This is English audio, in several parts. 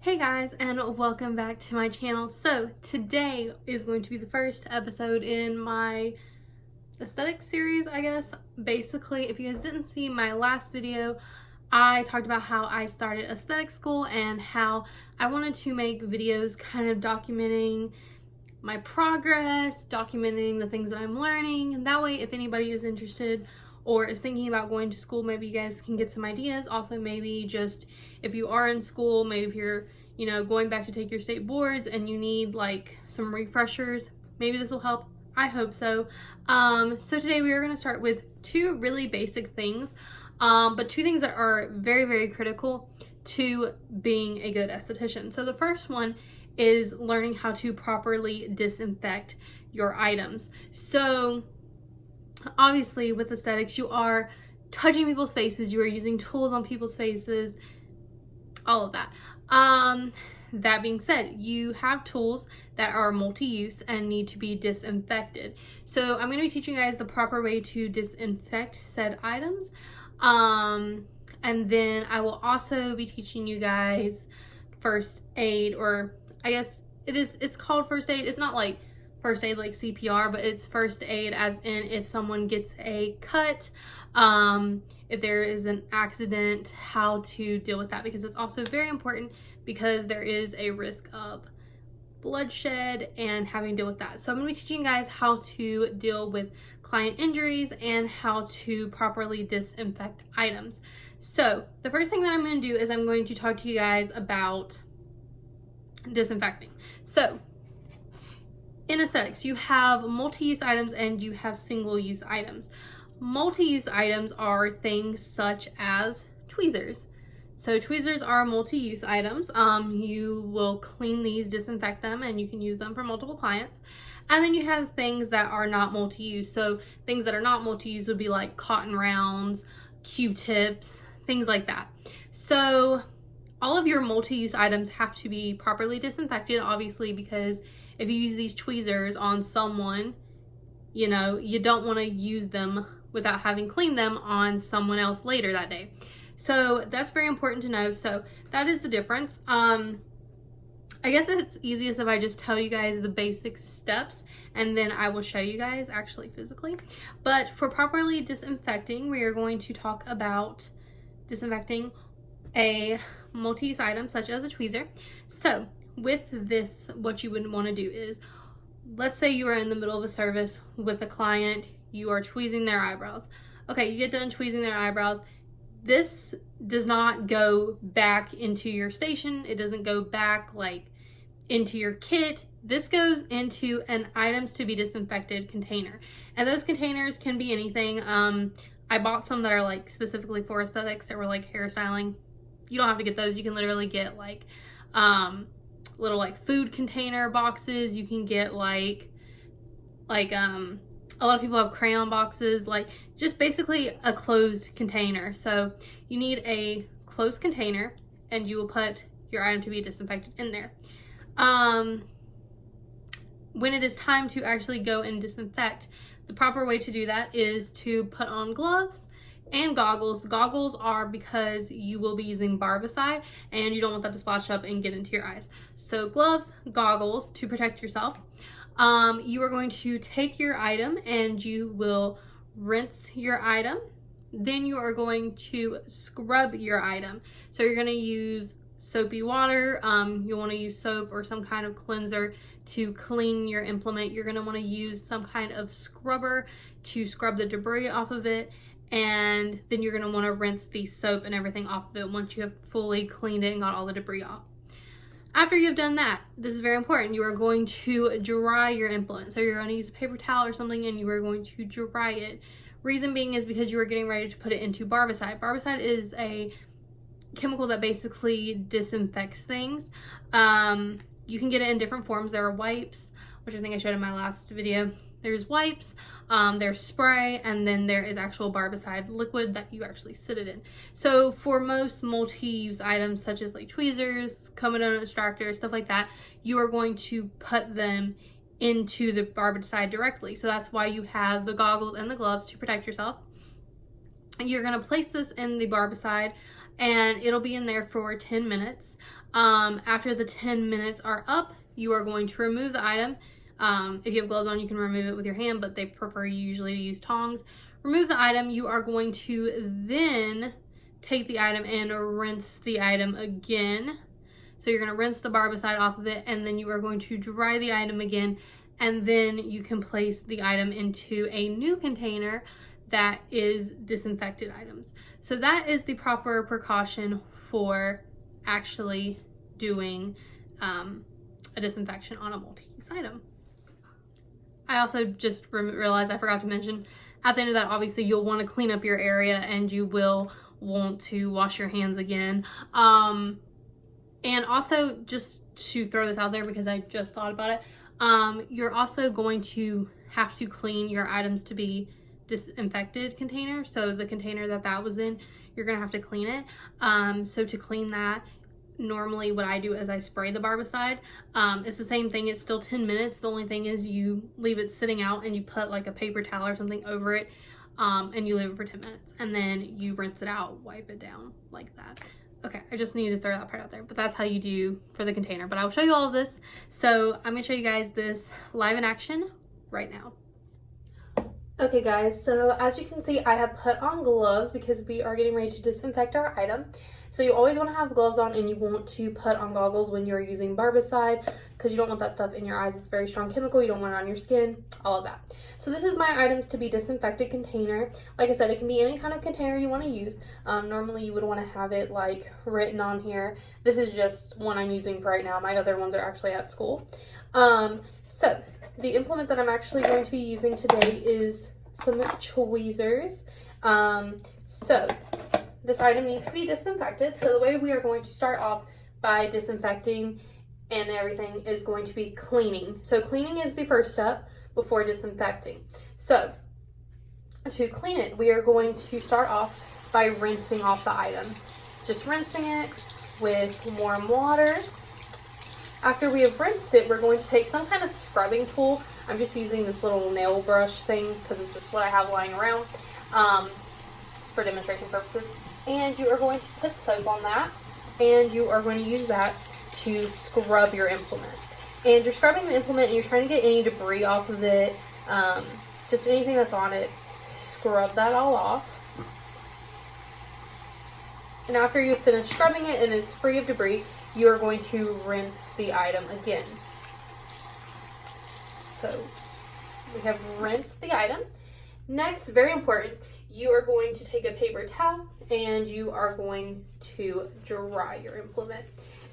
Hey guys, and welcome back to my channel. So today is going to be the first episode in my aesthetics series, I guess. Basically, if you guys didn't see my last video, I talked about how I started aesthetic school and how I wanted to make videos kind of documenting my progress, documenting the things that I'm learning, and that way if anybody is interested or is thinking about going to school, maybe you guys can get some ideas. Also, maybe just if you are in school, maybe if you're going back to take your state boards and you need like some refreshers, maybe this will help. I hope so. So today we are going to start with two really basic things, but two things that are very, very critical to being a good esthetician. So the first one is learning how to properly disinfect your items. So obviously with aesthetics, you are touching people's faces, you are using tools on people's faces, all of that. That being said, you have tools that are multi-use and need to be disinfected. So I'm going to be teaching you guys the proper way to disinfect said items. And then I will also be teaching you guys first aid, or I guess it's called first aid. It's not like first aid like CPR, but it's first aid as in if someone gets a cut, if there is an accident, how to deal with that, because it's also very important because there is a risk of bloodshed and having to deal with that. So I'm going to be teaching you guys how to deal with client injuries and how to properly disinfect items. So the first thing that I'm going to do is I'm going to talk to you guys about disinfecting. So in aesthetics, you have multi-use items and you have single-use items. Multi-use items are things such as tweezers. So tweezers are multi-use items. You will clean these, disinfect them, and you can use them for multiple clients. And then you have things that are not multi-use. So things that are not multi-use would be like cotton rounds, Q-tips, things like that. So all of your multi-use items have to be properly disinfected, obviously, because if you use these tweezers on someone, you don't want to use them without having cleaned them on someone else later that day. So that's very important to know. So that is the difference. I guess it's easiest if I just tell you guys the basic steps and then I will show you guys actually physically. But for properly disinfecting, we are going to talk about disinfecting a multi-use item such as a tweezer. So with this, what you would want to do is, let's say you are in the middle of a service with a client, you are tweezing their eyebrows. Okay, you get done tweezing their eyebrows. This does not go back into your station. It doesn't go back like into your kit. This goes into an items to be disinfected container. And those containers can be anything. I bought some that are like specifically for aesthetics that were like hairstyling. You don't have to get those. You can literally get like little like food container boxes. You can get like a lot of people have crayon boxes, like just basically a closed container. So you need a closed container and you will put your item to be disinfected in there. When it is time to actually go and disinfect, the proper way to do that is to put on gloves and goggles. Goggles are because you will be using Barbicide and you don't want that to splash up and get into your eyes. So gloves, goggles to protect yourself. You are going to take your item and you will rinse your item. Then you are going to scrub your item. So you're going to use soapy water. You want to use soap or some kind of cleanser to clean your implement. You're going to want to use some kind of scrubber to scrub the debris off of it. And then you're going to want to rinse the soap and everything off of it once you have fully cleaned it and got all the debris off. After you've done that, this is very important, you are going to dry your implement. So you're going to use a paper towel or something and you are going to dry it. Reason being is because you are getting ready to put it into Barbicide. Barbicide is a chemical that basically disinfects things. You can get it in different forms. There are wipes, which I think I showed in my last video. There's wipes, there's spray, and then there is actual Barbicide liquid that you actually sit it in. So for most multi-use items such as like tweezers, comedone extractors, stuff like that, you are going to put them into the Barbicide directly. So that's why you have the goggles and the gloves to protect yourself. You're going to place this in the Barbicide and it'll be in there for 10 minutes. After the 10 minutes are up, you are going to remove the item. If you have gloves on, you can remove it with your hand, but they prefer usually to use tongs. Remove the item. You are going to then take the item and rinse the item again. So you're going to rinse the Barbicide off of it, and then you are going to dry the item again, and then you can place the item into a new container that is disinfected items. So that is the proper precaution for actually doing a disinfection on a multi-use item. I also just realized I forgot to mention, at the end of that, obviously you'll want to clean up your area and you will want to wash your hands again. And also, just to throw this out there because I just thought about it, you're also going to have to clean your items to be disinfected container. So the container that was in, you're gonna have to clean it. So to clean that, normally what I do is I spray the Barbicide. It's the same thing, it's still 10 minutes. The only thing is you leave it sitting out and you put like a paper towel or something over it, and you leave it for 10 minutes, and then you rinse it out, wipe it down like that. Okay, I just needed to throw that part out there, but that's how you do for the container. But I'll show you all of this. So I'm gonna show you guys this live in action right now. Okay guys, so as you can see, I have put on gloves because we are getting ready to disinfect our item. So you always want to have gloves on, and you want to put on goggles when you're using Barbicide because you don't want that stuff in your eyes. It's a very strong chemical. You don't want it on your skin, all of that. So this is my items to be disinfected container. Like I said, it can be any kind of container you want to use. Normally you would want to have it like written on here. This is just one I'm using for right now. My other ones are actually at school. So the implement that I'm actually going to be using today is some tweezers. So this item needs to be disinfected. So the way we are going to start off by disinfecting and everything is going to be cleaning. So cleaning is the first step before disinfecting. So to clean it, we are going to start off by rinsing off the item. Just rinsing it with warm water. After we have rinsed it, we're going to take some kind of scrubbing tool. I'm just using this little nail brush thing because it's just what I have lying around for demonstration purposes. And you are going to put soap on that, and you are going to use that to scrub your implement. And you're scrubbing the implement and you're trying to get any debris off of it, just anything that's on it, scrub that all off. And after you've finished scrubbing it and it's free of debris, you are going to rinse the item again. So we have rinsed the item. Next, very important, you are going to take a paper towel and you are going to dry your implement.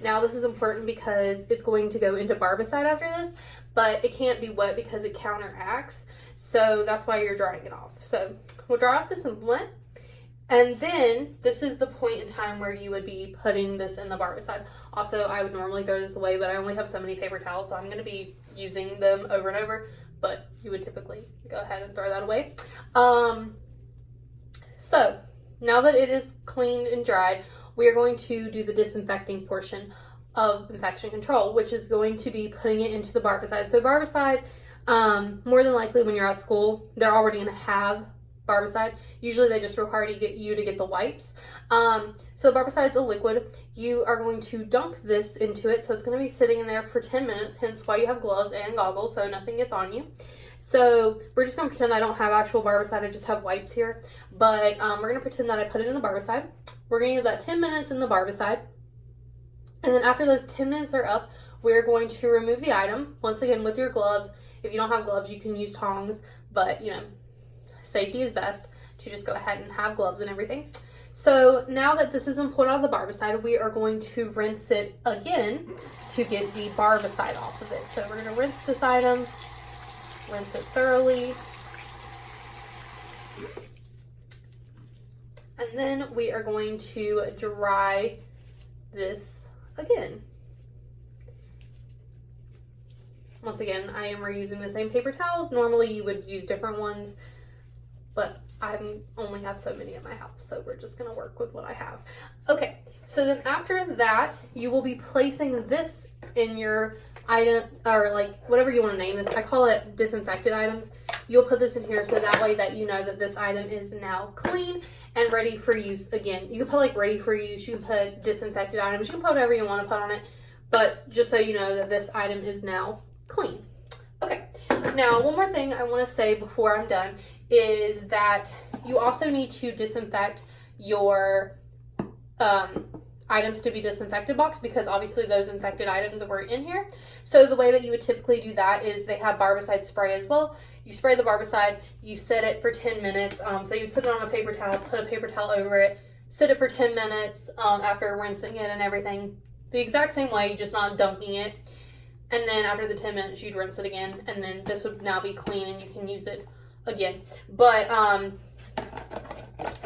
Now this is important because it's going to go into Barbicide after this, but it can't be wet because it counteracts. So that's why you're drying it off. So we'll dry off this implement, and then this is the point in time where you would be putting this in the Barbicide. Also, I would normally throw this away, but I only have so many paper towels, so I'm going to be using them over and over, but you would typically go ahead and throw that away. So now that it is cleaned and dried, we are going to do the disinfecting portion of infection control, which is going to be putting it into the Barbicide. So Barbicide, more than likely when you're at school, they're already going to have Barbicide. Usually they just require you to get the wipes. So Barbicide's a liquid. You are going to dunk this into it. So it's going to be sitting in there for 10 minutes, hence why you have gloves and goggles so nothing gets on you. So we're just going to pretend I don't have actual Barbicide, I just have wipes here. But we're going to pretend that I put it in the Barbicide. We're going to give that 10 minutes in the Barbicide. And then after those 10 minutes are up, we're going to remove the item, once again with your gloves. If you don't have gloves, you can use tongs, but you know, safety is best to just go ahead and have gloves and everything. So now that this has been pulled out of the Barbicide, we are going to rinse it again to get the Barbicide off of it. So we're going to rinse this item, rinse it thoroughly. And then we are going to dry this again. Once again, I am reusing the same paper towels. Normally you would use different ones, but I only have so many at my house, so we're just gonna work with what I have. Okay, so then after that, you will be placing this in your item, or like whatever you want to name this. I call it disinfected items. You'll put this in here so that way that you know that this item is now clean and ready for use again. You can put like ready for use, you can put disinfected items, you can put whatever you want to put on it, but just so you know that this item is now clean. Okay, now one more thing I want to say before I'm done is that you also need to disinfect your items to be disinfected box, because obviously those infected items were in here. So the way that you would typically do that is they have Barbicide spray as well. You spray the Barbicide, you set it for 10 minutes. So you'd sit it on a paper towel, put a paper towel over it, sit it for 10 minutes after rinsing it and everything. The exact same way, just not dunking it. And then after the 10 minutes, you'd rinse it again. And then this would now be clean and you can use it again. But I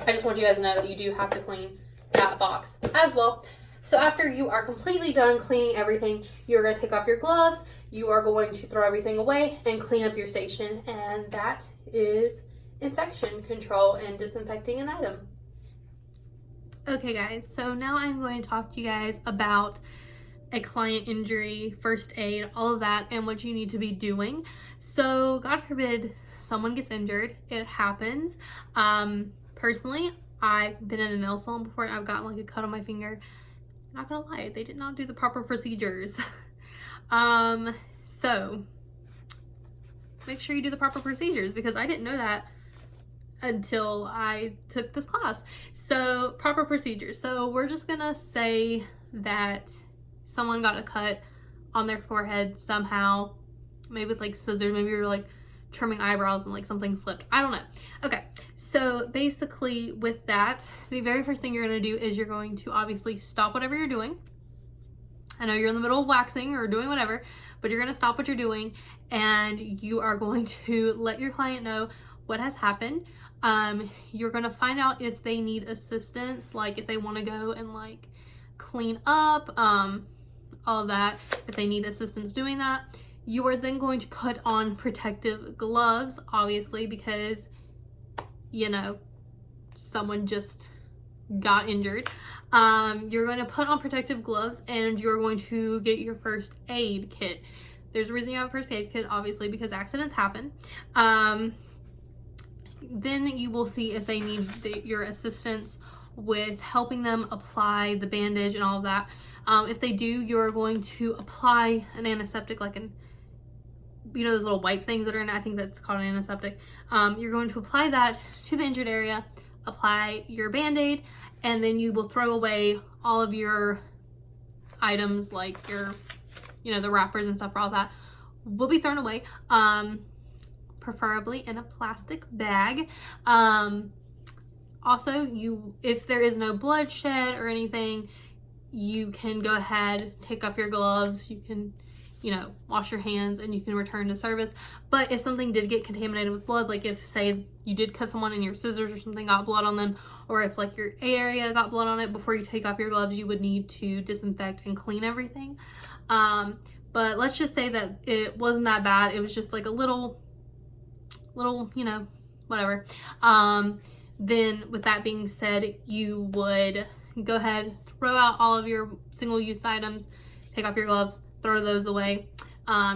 just want you guys to know that you do have to clean that box as well. So after you are completely done cleaning everything, you're going to take off your gloves, you are going to throw everything away and clean up your station, and that is infection control and disinfecting an item. Okay guys, so now I'm going to talk to you guys about a client injury, first aid, all of that, and what you need to be doing. So God forbid someone gets injured, it happens. Personally, I've been in a nail salon before and I've gotten like a cut on my finger. Not gonna lie, they did not do the proper procedures. So make sure you do the proper procedures, because I didn't know that until I took this class. So proper procedures. So we're just gonna say that someone got a cut on their forehead somehow, maybe with like scissors, maybe you're like trimming eyebrows and like something slipped. I don't know. Okay, so basically with that, the very first thing you're going to do is you're going to obviously stop whatever you're doing. I know you're in the middle of waxing or doing whatever, but you're going to stop what you're doing and you are going to let your client know what has happened. You're going to find out if they need assistance, like if they want to go and like clean up, all of that, if they need assistance doing that. You are then going to put on protective gloves, obviously, because, you know, someone just got injured. You're going to put on protective gloves and you're going to get your first aid kit. There's a reason you have a first aid kit, obviously, because accidents happen. Then you will see if they need your assistance with helping them apply the bandage and all of that. If they do, you're going to apply an antiseptic, like an, you know, those little wipe things that are in, I think that's called an antiseptic. You're going to apply that to the injured area, apply your band-aid, and then you will throw away all of your items, like your, you know, the wrappers and stuff for all that will be thrown away, preferably in a plastic bag. Also, if there is no bloodshed or anything, you can go ahead, take off your gloves, you can, you know, wash your hands and you can return to service. But if something did get contaminated with blood, like if say you did cut someone and your scissors or something got blood on them, or if like your area got blood on it, before you take off your gloves, you would need to disinfect and clean everything. But let's just say that it wasn't that bad. It was just like a little, you know, whatever. Then with that being said, you would go ahead, throw out all of your single-use items, take off your gloves, throw those away.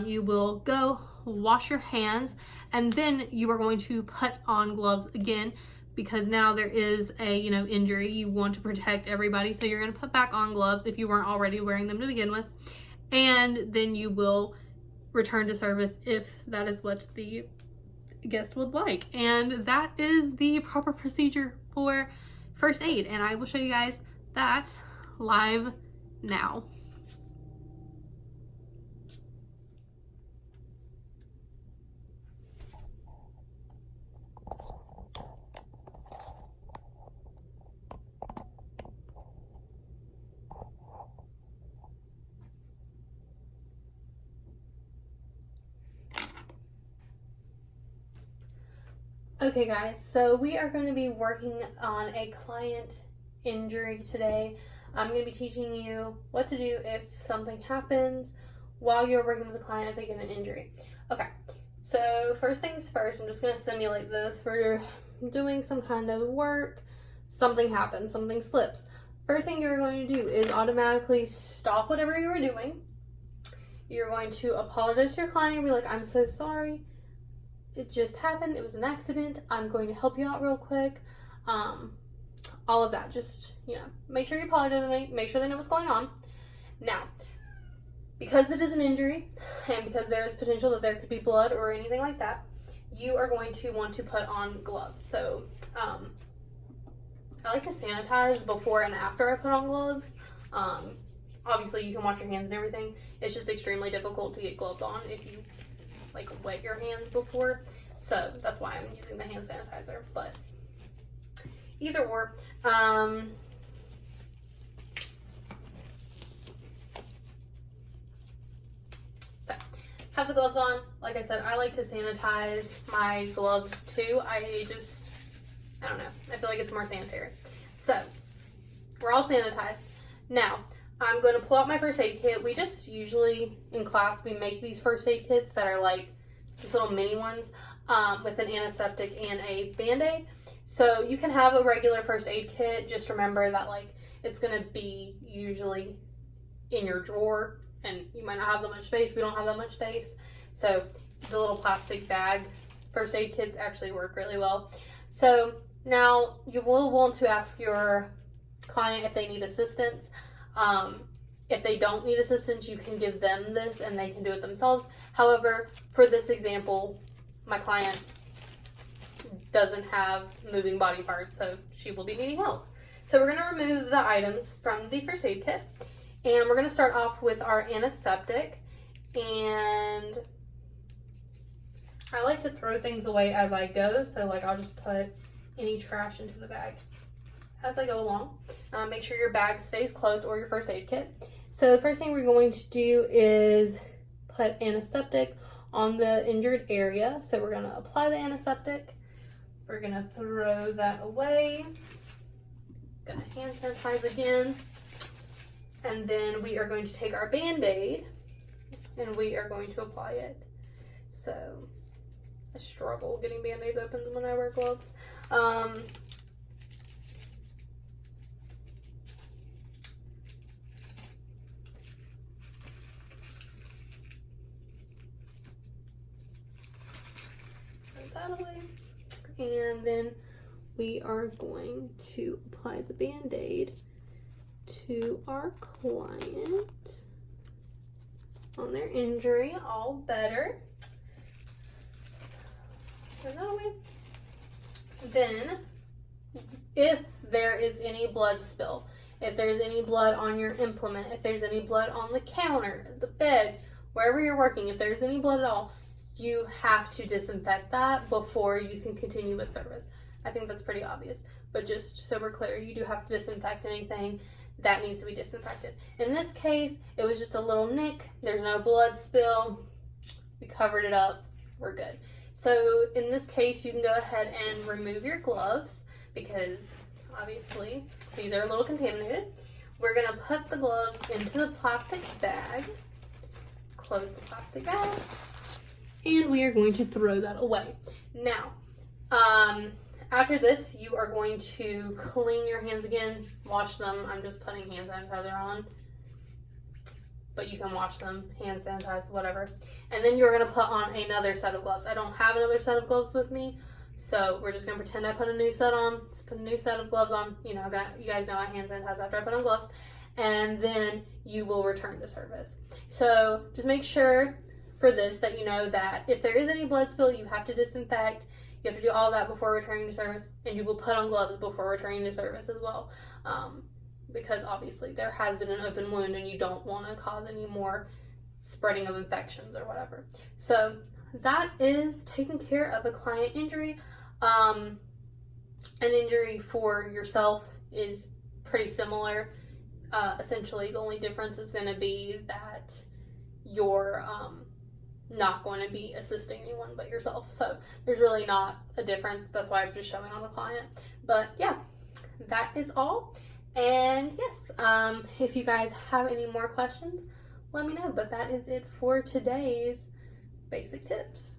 You will go wash your hands, and then you are going to put on gloves again, because now there is a, you know, injury. You want to protect everybody, so you're going to put back on gloves if you weren't already wearing them to begin with, and then you will return to service if that is what the guest would like. And that is the proper procedure for first aid, and I will show you guys that live now. Okay guys, so we are going to be working on a client injury today. I'm going to be teaching you what to do if something happens while you're working with a client if they get an injury. Okay, so first things first, I'm just going to simulate this. We're doing some kind of work, something happens, something slips. First thing you're going to do is automatically stop whatever you were doing. You're going to apologize to your client and be like, I'm so sorry. It just happened. It was an accident. I'm going to help you out real quick. all of that. Just, make sure your poly doesn't make sure they know what's going on. Now, because it is an injury and because there is potential that there could be blood or anything like that, you are going to want to put on gloves. So I like to sanitize before and after I put on gloves. Obviously you can wash your hands and everything. It's just extremely difficult to get gloves on if you like wet your hands before. So that's why I'm using the hand sanitizer. But either or, have the gloves on. Like I said, I like to sanitize my gloves too. I don't know. I feel like it's more sanitary. So, we're all sanitized. Now, I'm going to pull out my first aid kit. We just usually, in class, we make these first aid kits that are like just little mini ones with an antiseptic and a Band-Aid. So, you can have a regular first aid kit. Just remember that like it's going to be usually in your drawer. And you might not have that much space. We don't have that much space. So the little plastic bag first aid kits actually work really well. So now you will want to ask your client if they need assistance. If they don't need assistance, you can give them this and they can do it themselves. However, for this example, my client doesn't have moving body parts, so she will be needing help. So we're going to remove the items from the first aid kit. And we're going to start off with our antiseptic, and I like to throw things away as I go, so like I'll just put any trash into the bag as I go along. Make sure your bag stays closed or your first aid kit. So the first thing we're going to do is put antiseptic on the injured area. So we're going to apply the antiseptic. We're going to throw that away. Going to hand sanitize again. And then we are going to take our Band-Aid and we are going to apply it. So I struggle getting Band-Aids open when I wear gloves. Put that away. And then we are going to apply the Band-Aid to our client on their injury, all better. Turn that away. Then, if there is any blood spill, if there's any blood on your implement, if there's any blood on the counter, the bed, wherever you're working, if there's any blood at all, you have to disinfect that before you can continue with service. I think that's pretty obvious, but just so we're clear, you do have to disinfect anything that needs to be disinfected. In this case, it was just a little nick. There's no blood spill. We covered it up. We're good. So in this case, you can go ahead and remove your gloves because obviously these are a little contaminated. We're going to put the gloves into the plastic bag, close the plastic bag, and we are going to throw that away. Now, after this, you are going to clean your hands again, wash them. I'm just putting hand sanitizer on, but you can wash them, hand sanitize, whatever. And then you're going to put on another set of gloves. I don't have another set of gloves with me, so we're just going to pretend I put a new set on. Just put a new set of gloves on. You guys know I hand sanitize after I put on gloves. And then you will return to service. So just make sure for this that you know that if there is any blood spill, you have to disinfect. You have to do all that before returning to service, and you will put on gloves before returning to service as well, because obviously there has been an open wound and you don't want to cause any more spreading of infections or whatever. So that is taking care of a client injury. An injury for yourself is pretty similar. Essentially, the only difference is going to be that you're not going to be assisting anyone but yourself. So there's really not a difference. That's why I'm just showing on the client. But yeah, that is all. And yes, if you guys have any more questions, let me know. But that is it for today's basic tips.